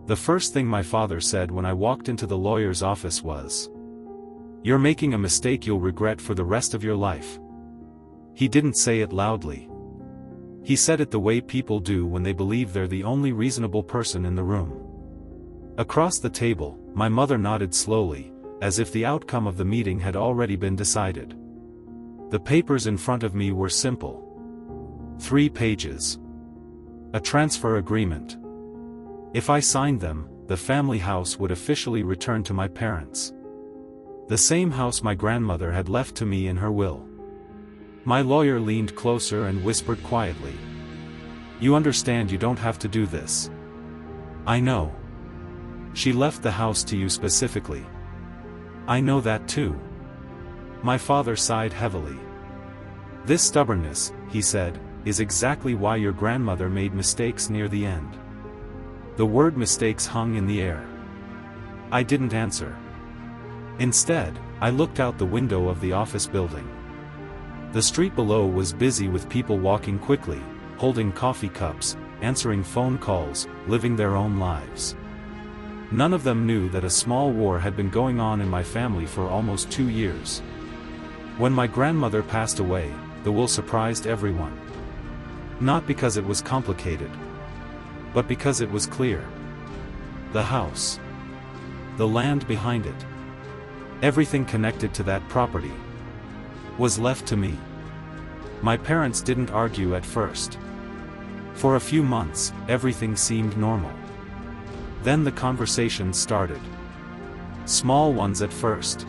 The first thing my father said when I walked into the lawyer's office was, "You're making a mistake you'll regret for the rest of your life." He didn't say it loudly. He said it the way people do when they believe they're the only reasonable person in the room. Across the table, my mother nodded slowly, as if the outcome of the meeting had already been decided. The papers in front of me were simple. 3 pages. A transfer agreement. If I signed them, the family house would officially return to my parents. The same house my grandmother had left to me in her will. My lawyer leaned closer and whispered quietly, "You understand you don't have to do this." "I know. She left the house to you specifically." "I know that too." My father sighed heavily. "This stubbornness," he said, "is exactly why your grandmother made mistakes near the end." The word mistakes hung in the air. I didn't answer. Instead, I looked out the window of the office building. The street below was busy with people walking quickly, holding coffee cups, answering phone calls, living their own lives. None of them knew that a small war had been going on in my family for almost 2 years. When my grandmother passed away, the will surprised everyone. Not because it was complicated, but because it was clear. The house. The land behind it. Everything connected to that property was left to me. My parents didn't argue at first. For a few months, everything seemed normal. Then the conversations started. Small ones at first.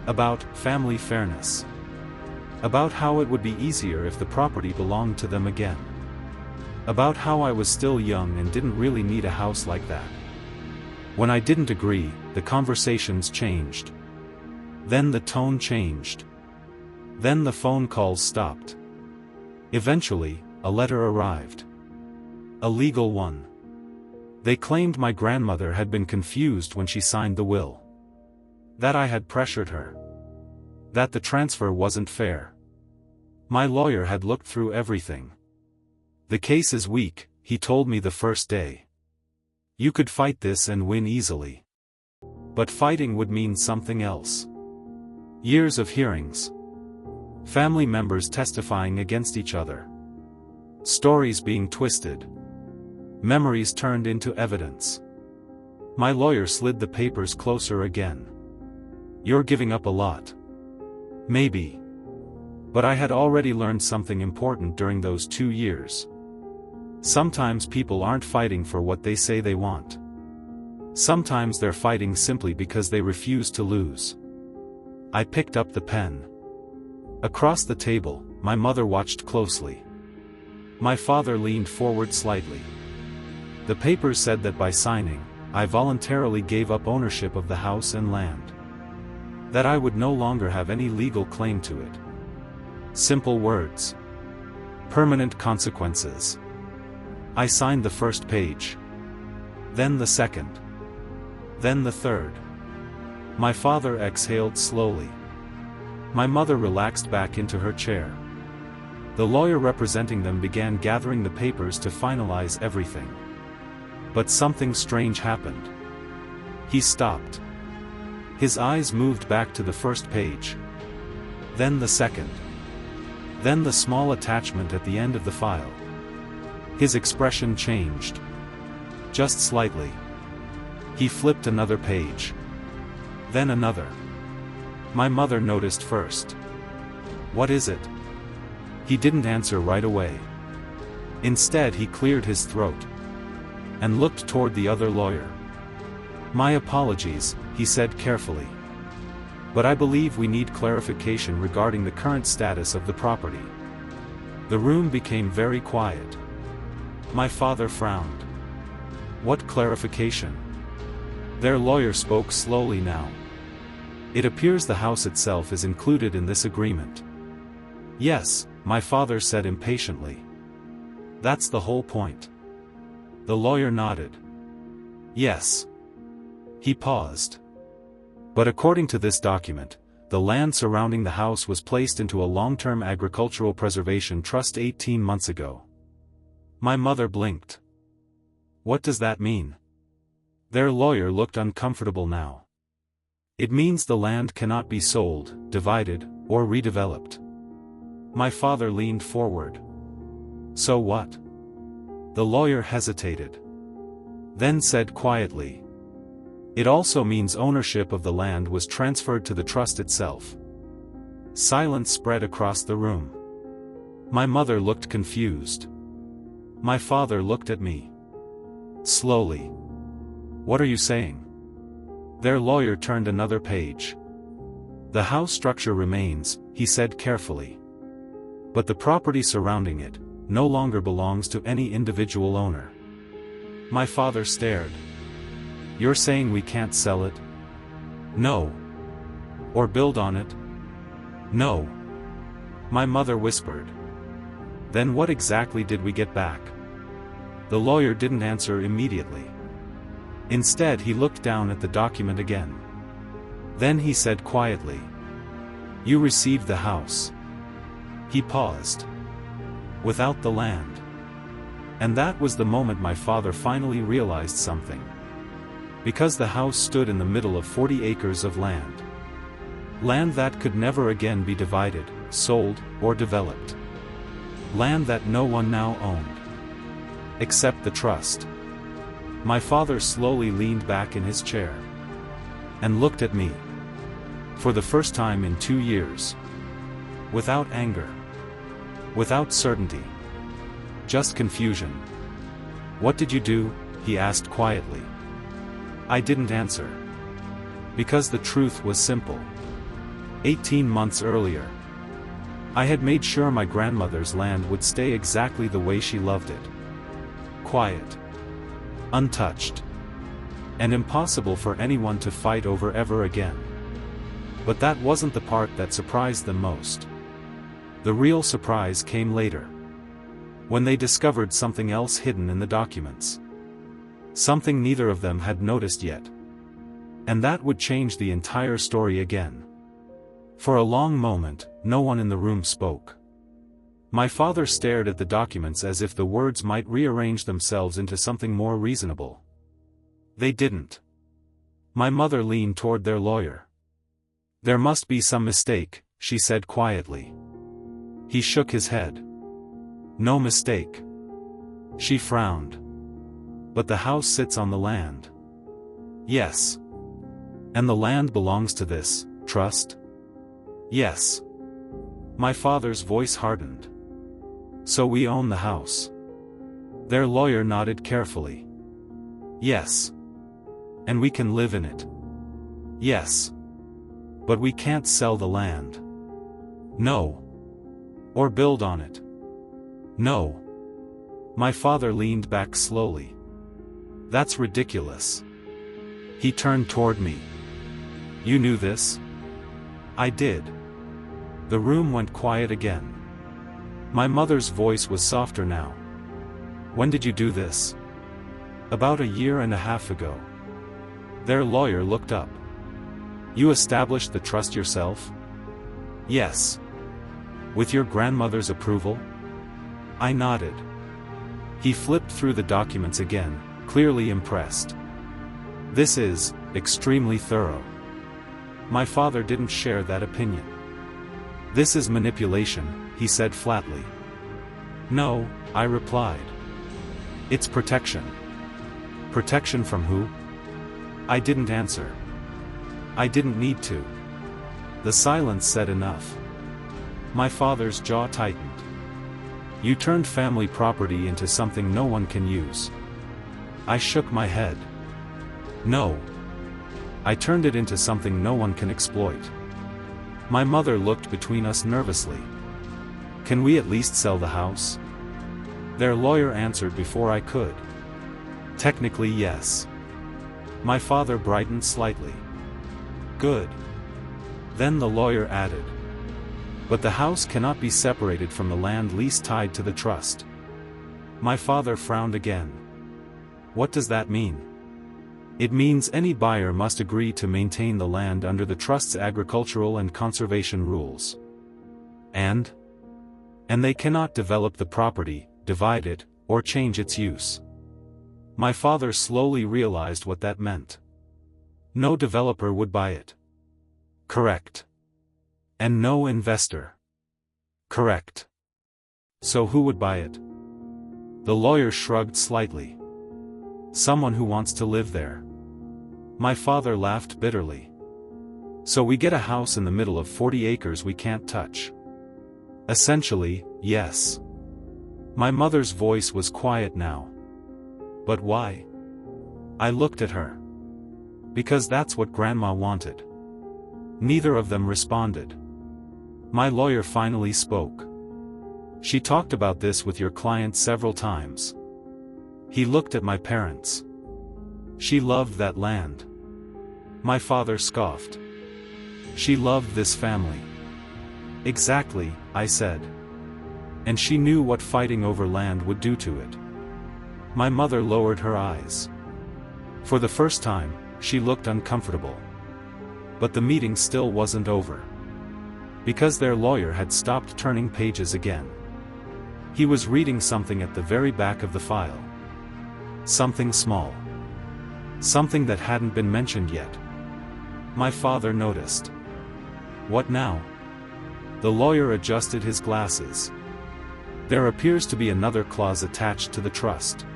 About family fairness. About how it would be easier if the property belonged to them again. About how I was still young and didn't really need a house like that. When I didn't agree, the conversations changed. Then the tone changed. Then the phone calls stopped. Eventually, a letter arrived. A legal one. They claimed my grandmother had been confused when she signed the will. That I had pressured her. That the transfer wasn't fair. My lawyer had looked through everything. "The case is weak," he told me the first day. "You could fight this and win easily. But fighting would mean something else. Years of hearings. Family members testifying against each other. Stories being twisted. Memories turned into evidence." My lawyer slid the papers closer again. "You're giving up a lot." Maybe. But I had already learned something important during those 2 years. Sometimes people aren't fighting for what they say they want. Sometimes they're fighting simply because they refuse to lose. I picked up the pen. Across the table, my mother watched closely. My father leaned forward slightly. The papers said that by signing, I voluntarily gave up ownership of the house and land. That I would no longer have any legal claim to it. Simple words. Permanent consequences. I signed the first page. Then the second. Then the third. My father exhaled slowly. My mother relaxed back into her chair. The lawyer representing them began gathering the papers to finalize everything. But something strange happened. He stopped. His eyes moved back to the first page. Then the second. Then the small attachment at the end of the file. His expression changed. Just slightly. He flipped another page. Then another. My mother noticed first. "What is it?" He didn't answer right away. Instead he cleared his throat. And looked toward the other lawyer. "My apologies," he said carefully. "But I believe we need clarification regarding the current status of the property." The room became very quiet. My father frowned. "What clarification?" Their lawyer spoke slowly now. "It appears the house itself is included in this agreement." "Yes," my father said impatiently. "That's the whole point." The lawyer nodded. "Yes." He paused. "But according to this document, the land surrounding the house was placed into a long-term agricultural preservation trust 18 months ago." My mother blinked. "What does that mean?" Their lawyer looked uncomfortable now. It means the land cannot be sold, divided, or redeveloped. My father leaned forward. So what? The lawyer hesitated. Then said quietly. It also means ownership of the land was transferred to the trust itself. Silence spread across the room. My mother looked confused. My father looked at me. Slowly. What are you saying? Their lawyer turned another page. The house structure remains, he said carefully. But the property surrounding it no longer belongs to any individual owner. My father stared. You're saying we can't sell it? No. Or build on it? No. My mother whispered. Then what exactly did we get back? The lawyer didn't answer immediately. Instead he looked down at the document again. Then he said quietly. You received the house. He paused. Without the land. And that was the moment my father finally realized something. Because the house stood in the middle of 40 acres of land. Land that could never again be divided, sold, or developed. Land that no one now owned. Except the trust. My father slowly leaned back in his chair. And looked at me. For the first time in 2 years. Without anger. Without certainty. Just confusion. What did you do? He asked quietly. I didn't answer. Because the truth was simple. 18 months earlier, I had made sure my grandmother's land would stay exactly the way she loved it. Quiet. Untouched. And impossible for anyone to fight over ever again. But that wasn't the part that surprised them most. The real surprise came later. When they discovered something else hidden in the documents. Something neither of them had noticed yet. And that would change the entire story again. For a long moment, no one in the room spoke. My father stared at the documents as if the words might rearrange themselves into something more reasonable. They didn't. My mother leaned toward their lawyer. There must be some mistake, she said quietly. He shook his head. No mistake. She frowned. But the house sits on the land. Yes. And the land belongs to this trust? Yes. My father's voice hardened. So we own the house. Their lawyer nodded carefully. Yes. And we can live in it. Yes. But we can't sell the land. No. Or build on it. No. My father leaned back slowly. That's ridiculous. He turned toward me. You knew this? I did. The room went quiet again. My mother's voice was softer now. When did you do this? About 1.5 years ago. Their lawyer looked up. You established the trust yourself? Yes. With your grandmother's approval? I nodded. He flipped through the documents again, clearly impressed. This is extremely thorough. My father didn't share that opinion. This is manipulation, he said flatly. No, I replied. It's protection. Protection from who? I didn't answer. I didn't need to. The silence said enough. My father's jaw tightened. You turned family property into something no one can use. I shook my head. No. I turned it into something no one can exploit. My mother looked between us nervously. Can we at least sell the house? Their lawyer answered before I could. Technically yes. My father brightened slightly. Good. Then the lawyer added. But the house cannot be separated from the land lease tied to the trust. My father frowned again. What does that mean? It means any buyer must agree to maintain the land under the trust's agricultural and conservation rules. And they cannot develop the property, divide it, or change its use. My father slowly realized what that meant. No developer would buy it. Correct. And no investor. Correct. So who would buy it? The lawyer shrugged slightly. Someone who wants to live there. My father laughed bitterly. So we get a house in the middle of 40 acres we can't touch. Essentially, yes. My mother's voice was quiet now. But why? I looked at her. Because that's what Grandma wanted. Neither of them responded. My lawyer finally spoke. She talked about this with your client several times. He looked at my parents. She loved that land. My father scoffed. She loved this family. Exactly, I said. And she knew what fighting over land would do to it. My mother lowered her eyes. For the first time, she looked uncomfortable. But the meeting still wasn't over. Because their lawyer had stopped turning pages again. He was reading something at the very back of the file. Something small. Something that hadn't been mentioned yet. My father noticed. What now? The lawyer adjusted his glasses. There appears to be another clause attached to the trust.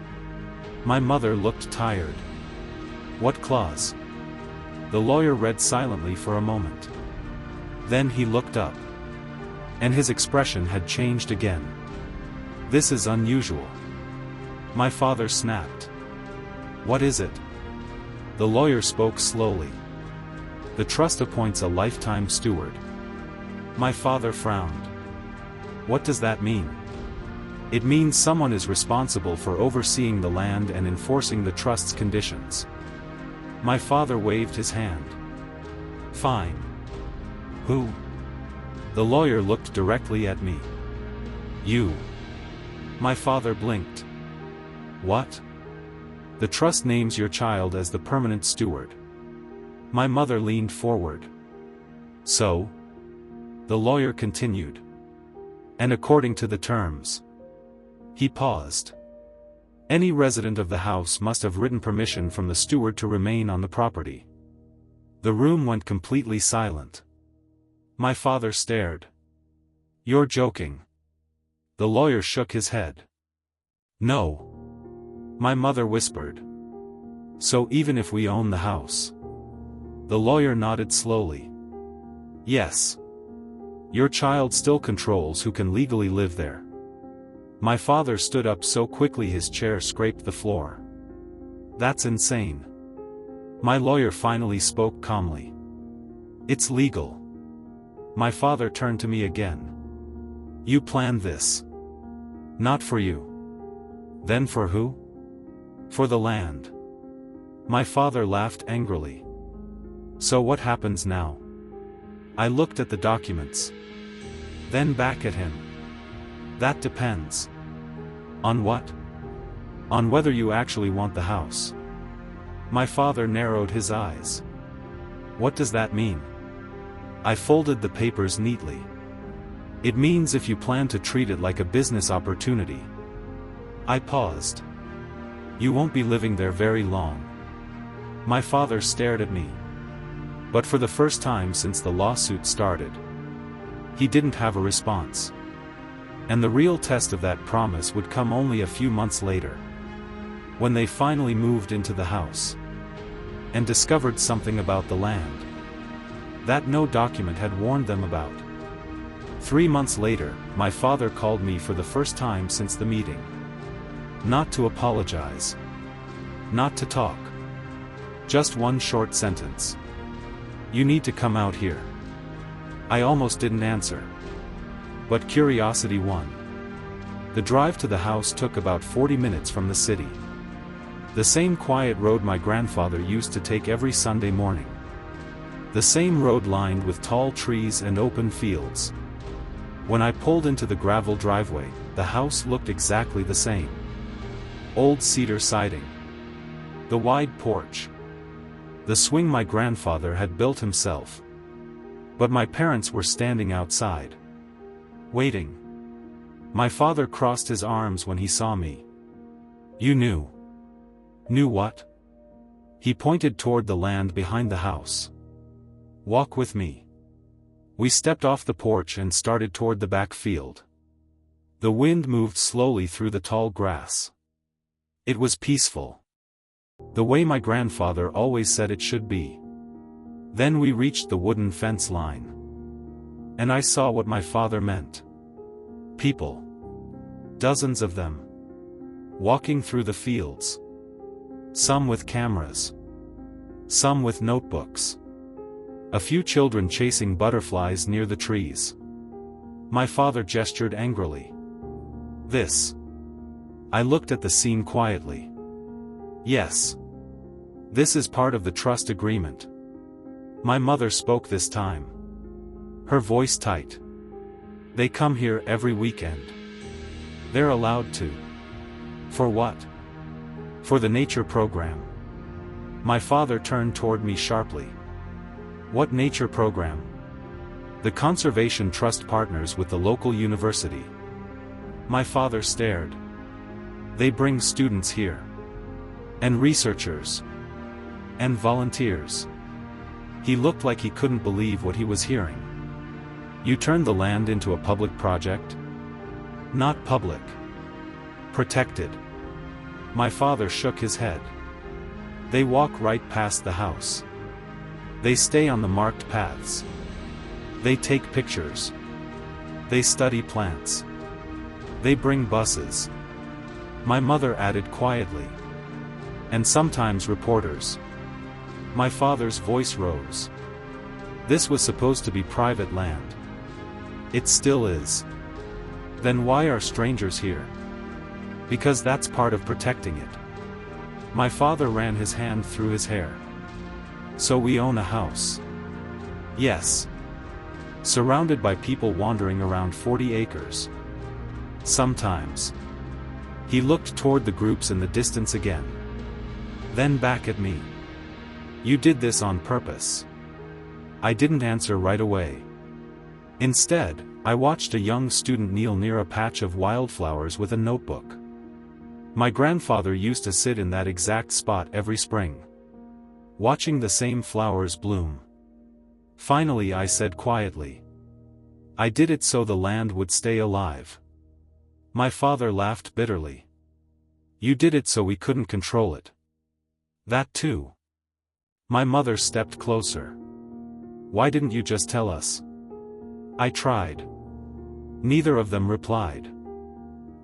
My mother looked tired. What clause? The lawyer read silently for a moment. Then he looked up. And his expression had changed again. This is unusual. My father snapped. What is it? The lawyer spoke slowly. The trust appoints a lifetime steward. My father frowned. What does that mean? It means someone is responsible for overseeing the land and enforcing the trust's conditions. My father waved his hand. Fine. Who? The lawyer looked directly at me. You. My father blinked. What? The trust names your child as the permanent steward. My mother leaned forward. So? The lawyer continued. And according to the terms. He paused. Any resident of the house must have written permission from the steward to remain on the property. The room went completely silent. My father stared. You're joking. The lawyer shook his head. No. My mother whispered. So even if we own the house? The lawyer nodded slowly. Yes. Your child still controls who can legally live there. My father stood up so quickly his chair scraped the floor. That's insane. My lawyer finally spoke calmly. It's legal. My father turned to me again. You planned this. Not for you. Then for who? For the land. My father laughed angrily. So what happens now? I looked at the documents. Then back at him. That depends. On what? On whether you actually want the house. My father narrowed his eyes. What does that mean? I folded the papers neatly. It means if you plan to treat it like a business opportunity. I paused. You won't be living there very long. My father stared at me. But for the first time since the lawsuit started, he didn't have a response. And the real test of that promise would come only a few months later. When they finally moved into the house. And discovered something about the land. That no document had warned them about. 3 months later, my father called me for the first time since the meeting. Not to apologize. Not to talk. Just one short sentence. You need to come out here. I almost didn't answer. But curiosity won. The drive to the house took about 40 minutes from the city. The same quiet road my grandfather used to take every Sunday morning. The same road lined with tall trees and open fields. When I pulled into the gravel driveway, the house looked exactly the same. Old cedar siding. The wide porch. The swing my grandfather had built himself. But my parents were standing outside. Waiting. My father crossed his arms when he saw me. You knew. Knew what? He pointed toward the land behind the house. Walk with me. We stepped off the porch and started toward the back field. The wind moved slowly through the tall grass. It was peaceful. The way my grandfather always said it should be. Then we reached the wooden fence line. And I saw what my father meant. People. Dozens of them. Walking through the fields. Some with cameras. Some with notebooks. A few children chasing butterflies near the trees. My father gestured angrily. This. I looked at the scene quietly. Yes. This is part of the trust agreement. My mother spoke this time. Her voice tight. They come here every weekend. They're allowed to. For what? For the nature program. My father turned toward me sharply. What nature program? The Conservation Trust partners with the local university. My father stared. They bring students here. And researchers. And volunteers. He looked like he couldn't believe what he was hearing. You turned the land into a public project? Not public. Protected. My father shook his head. They walk right past the house. They stay on the marked paths. They take pictures. They study plants. They bring buses. My mother added quietly. And sometimes reporters. My father's voice rose. This was supposed to be private land. It still is. Then why are strangers here? Because that's part of protecting it. My father ran his hand through his hair. So we own a house. Yes. Surrounded by people wandering around 40 acres. Sometimes. He looked toward the groups in the distance again. Then back at me. You did this on purpose. I didn't answer right away. Instead, I watched a young student kneel near a patch of wildflowers with a notebook. My grandfather used to sit in that exact spot every spring. Watching the same flowers bloom. Finally I said quietly. I did it so the land would stay alive. My father laughed bitterly. You did it so we couldn't control it. That too. My mother stepped closer. Why didn't you just tell us? I tried. Neither of them replied.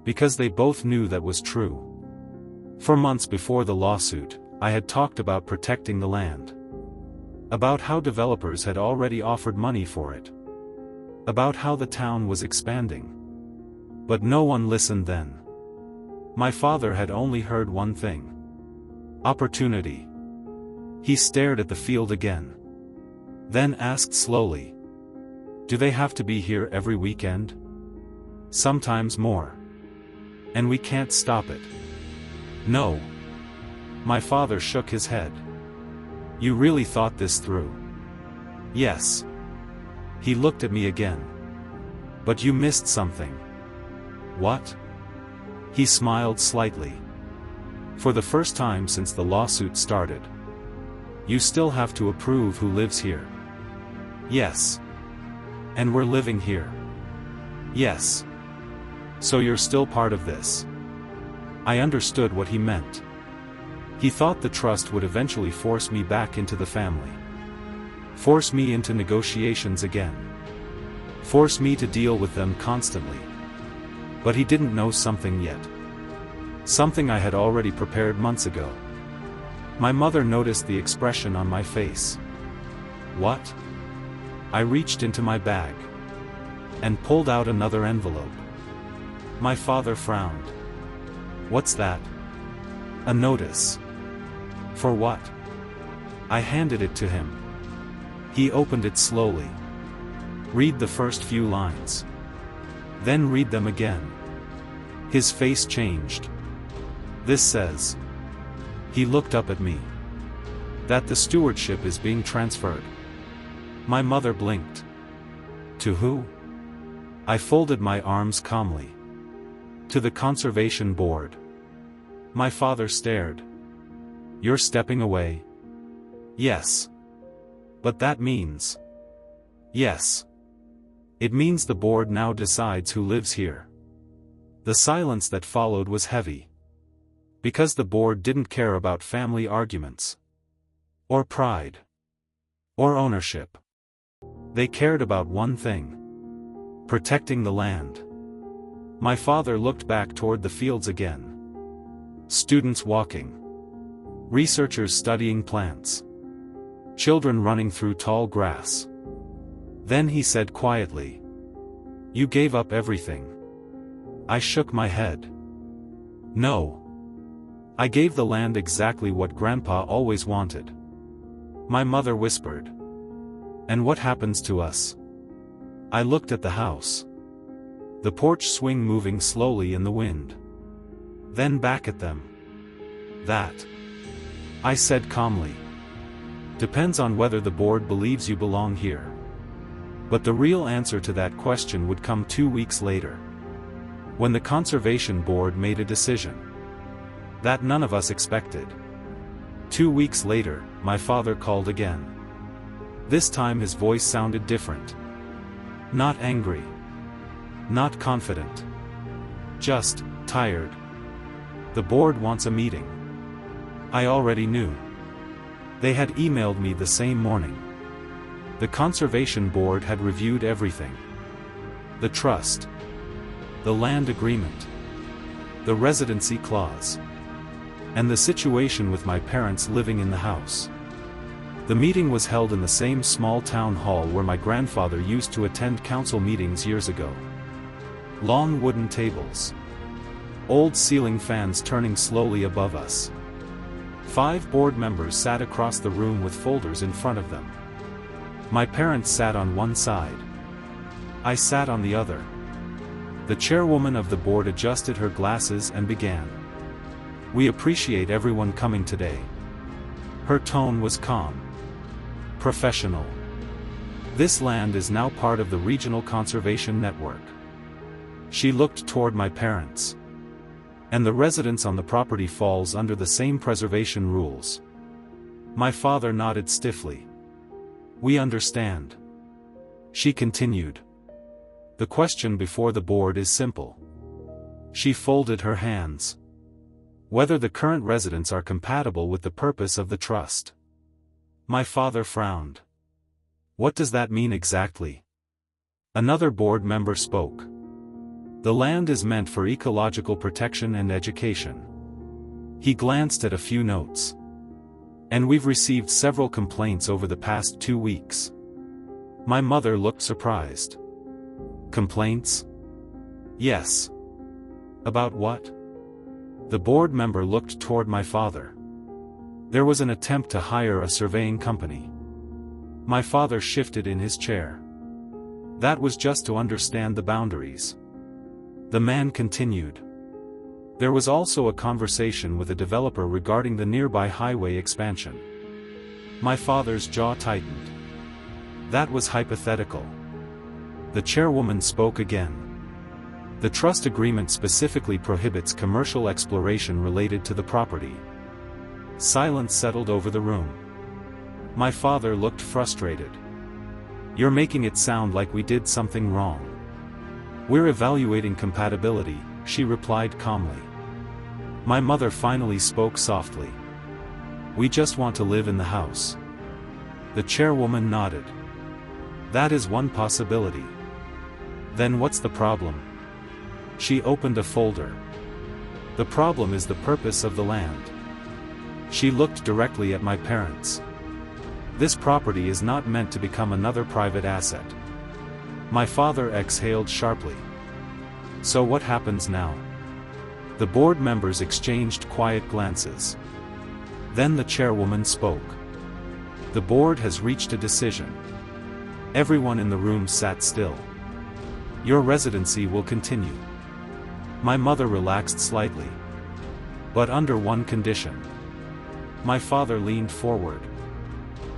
Because they both knew that was true. For months before the lawsuit, I had talked about protecting the land. About how developers had already offered money for it. About how the town was expanding. But no one listened then. My father had only heard one thing. Opportunity. He stared at the field again. Then asked slowly. Do they have to be here every weekend? Sometimes more. And we can't stop it. No. My father shook his head. You really thought this through? Yes. He looked at me again. But you missed something. What? He smiled slightly. For the first time since the lawsuit started. You still have to approve who lives here. Yes. And we're living here. Yes. So you're still part of this. I understood what he meant. He thought the trust would eventually force me back into the family. Force me into negotiations again. Force me to deal with them constantly. But he didn't know something yet. Something I had already prepared months ago. My mother noticed the expression on my face. What? I reached into my bag. And pulled out another envelope. My father frowned. What's that? A notice. For what? I handed it to him. He opened it slowly. Read the first few lines. Then read them again. His face changed. This says. He looked up at me. That the stewardship is being transferred. My mother blinked. To who? I folded my arms calmly. To the Conservation Board. My father stared. You're stepping away? Yes. But that means... Yes. It means the board now decides who lives here. The silence that followed was heavy. Because the board didn't care about family arguments. Or pride. Or ownership. They cared about one thing. Protecting the land. My father looked back toward the fields again. Students walking. Researchers studying plants. Children running through tall grass. Then he said quietly, "You gave up everything." I shook my head. No. I gave the land exactly what Grandpa always wanted. My mother whispered. And what happens to us? I looked at the house. The porch swing moving slowly in the wind. Then back at them. That, I said calmly, depends on whether the board believes you belong here. But the real answer to that question would come 2 weeks later. When the Conservation Board made a decision. That none of us expected. 2 weeks later, my father called again. This time his voice sounded different. Not angry. Not confident. Just, tired. The board wants a meeting. I already knew. They had emailed me the same morning. The Conservation Board had reviewed everything. The trust. The land agreement. The residency clause. And the situation with my parents living in the house. The meeting was held in the same small town hall where my grandfather used to attend council meetings years ago. Long wooden tables. Old ceiling fans turning slowly above us. 5 board members sat across the room with folders in front of them. My parents sat on one side. I sat on the other. The chairwoman of the board adjusted her glasses and began. "We appreciate everyone coming today." Her tone was calm. Professional. This land is now part of the Regional Conservation Network. She looked toward my parents. And the residence on the property falls under the same preservation rules. My father nodded stiffly. "We understand." She continued. "The question before the board is simple." She folded her hands. "Whether the current residents are compatible with the purpose of the trust." My father frowned. "What does that mean exactly?" Another board member spoke. "The land is meant for ecological protection and education." He glanced at a few notes. "And we've received several complaints over the past 2 weeks." My mother looked surprised. "Complaints?" "Yes." "About what?" The board member looked toward my father. "There was an attempt to hire a surveying company." My father shifted in his chair. "That was just to understand the boundaries." The man continued. "There was also a conversation with a developer regarding the nearby highway expansion." My father's jaw tightened. "That was hypothetical." The chairwoman spoke again. "The trust agreement specifically prohibits commercial exploration related to the property." Silence settled over the room. My father looked frustrated. "You're making it sound like we did something wrong." "We're evaluating compatibility," she replied calmly. My mother finally spoke softly. "We just want to live in the house." The chairwoman nodded. "That is one possibility." "Then what's the problem?" She opened a folder. "The problem is the purpose of the land." She looked directly at my parents. "This property is not meant to become another private asset." My father exhaled sharply. "So what happens now?" The board members exchanged quiet glances. Then the chairwoman spoke. "The board has reached a decision." Everyone in the room sat still. "Your residency will continue." My mother relaxed slightly. "But under one condition." My father leaned forward.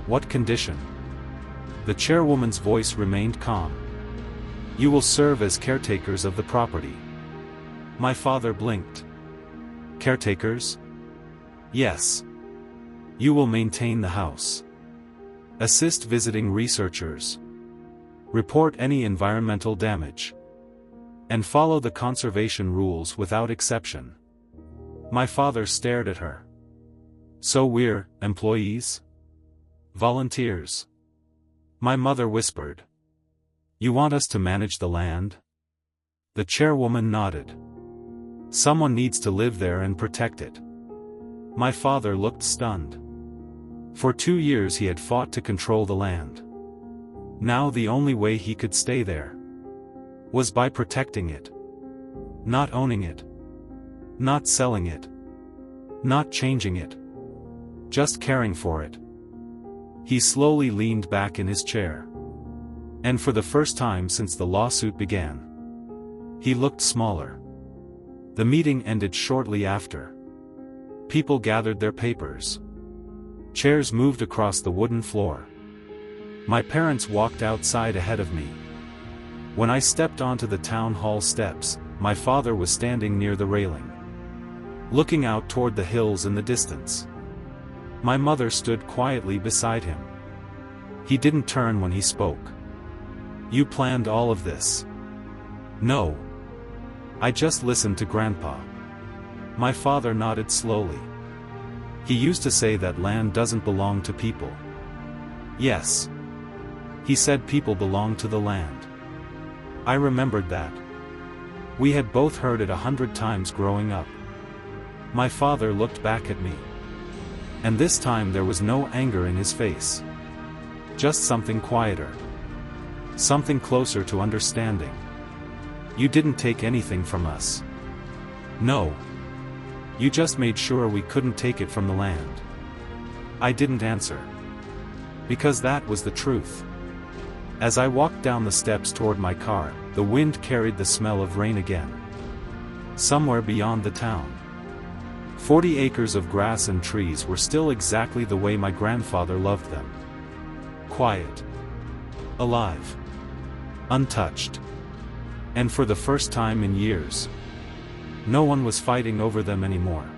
"What condition?" The chairwoman's voice remained calm. "You will serve as caretakers of the property." My father blinked. "Caretakers?" "Yes. You will maintain the house. Assist visiting researchers. Report any environmental damage. And follow the conservation rules without exception. My father stared at her. So we're employees? Volunteers? My mother whispered. You want us to manage the land? The chairwoman nodded. Someone needs to live there and protect it. My father looked stunned. For 2 years he had fought to control the land. Now the only way he could stay there was by protecting it. Not owning it. Not selling it. Not changing it. Just caring for it. He slowly leaned back in his chair. And for the first time since the lawsuit began, he looked smaller. The meeting ended shortly after. People gathered their papers. Chairs moved across the wooden floor. My parents walked outside ahead of me. When I stepped onto the town hall steps, my father was standing near the railing, looking out toward the hills in the distance. My mother stood quietly beside him. He didn't turn when he spoke. You planned all of this? No. I just listened to Grandpa. My father nodded slowly. He used to say that land doesn't belong to people. Yes. He said people belong to the land. I remembered that. We had both heard it 100 times growing up. My father looked back at me. And this time there was no anger in his face. Just something quieter. Something closer to understanding. You didn't take anything from us. No. You just made sure we couldn't take it from the land. I didn't answer. Because that was the truth. As I walked down the steps toward my car, the wind carried the smell of rain again. Somewhere beyond the town, 40 acres of grass and trees were still exactly the way my grandfather loved them. Quiet. Alive. Untouched. And for the first time in years, no one was fighting over them anymore.